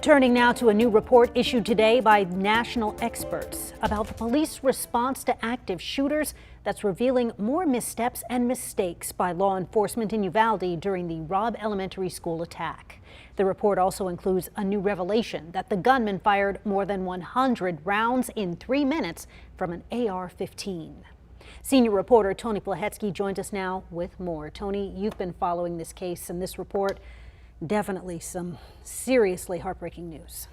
Turning now to a new report issued today by national experts about the police response to active shooters that's revealing more missteps and mistakes by law enforcement in Uvalde during the Robb Elementary School attack. The report also includes a new revelation that the gunman fired more than 100 rounds in 3 minutes from an AR-15. Senior reporter Tony Plahetsky joins us now with more. Tony, you've been following this case and this report. Definitely some seriously heartbreaking news.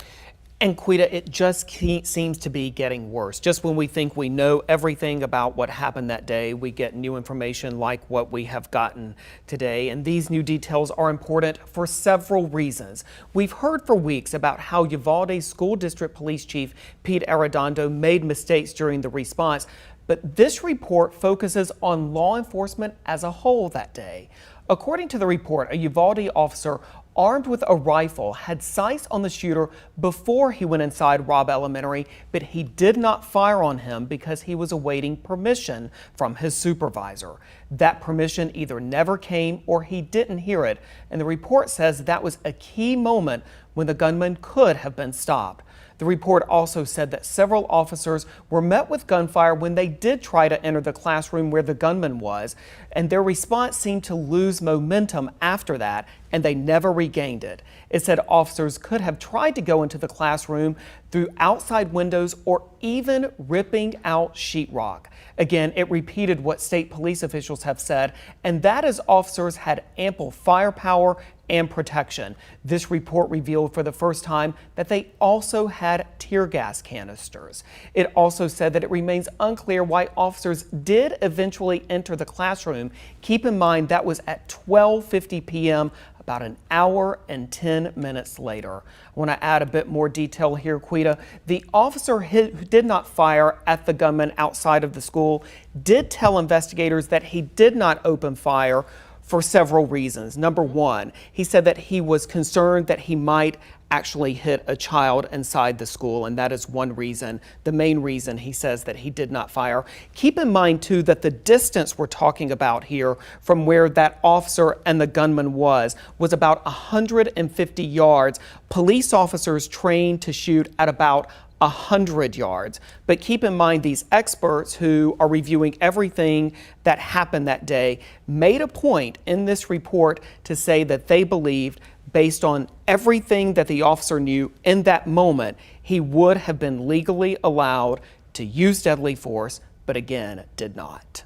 And Quita, it just seems to be getting worse. Just when we think we know everything about what happened that day, we get new information like what we have gotten today. And these new details are important for several reasons. We've heard for weeks about how Uvalde School District Police Chief Pete Arredondo made mistakes during the response. But this report focuses on law enforcement as a whole that day. According to the report, a Uvalde officer armed with a rifle had sights on the shooter before he went inside Robb Elementary, but he did not fire on him because he was awaiting permission from his supervisor. That permission either never came or he didn't hear it, and the report says that was a key moment when the gunman could have been stopped. The report also said that several officers were met with gunfire when they did try to enter the classroom where the gunman was, and their response seemed to lose momentum after that, and they never regained it. It said officers could have tried to go into the classroom through outside windows or even ripping out sheetrock. Again, it repeated what state police officials have said, and that is officers had ample firepower and protection. This report revealed for the first time that they also had tear gas canisters. It also said that it remains unclear why officers did eventually enter the classroom. Keep in mind that was at 12:50 p.m., about an hour and 10 minutes later. I want to add a bit more detail here, Quita. The officer who did not fire at the gunman outside of the school did tell investigators that he did not open fire for several reasons. Number one, he said that he was concerned that he might actually hit a child inside the school, and that is one reason. The main reason he says that he did not fire. Keep in mind too that the distance we're talking about here from where that officer and the gunman was about 150 yards. Police officers trained to shoot at about 100 yards. But keep in mind these experts who are reviewing everything that happened that day made a point in this report to say that they believed, based on everything that the officer knew in that moment, he would have been legally allowed to use deadly force, but again, did not.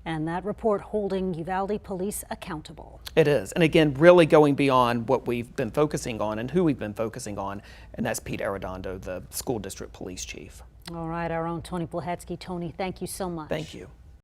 And that report holding Uvalde police accountable. It is. And again, really going beyond what we've been focusing on and who we've been focusing on, and that's Pete Arredondo, the school district police chief. All right, our own Tony Plahetsky. Tony, thank you so much. Thank you.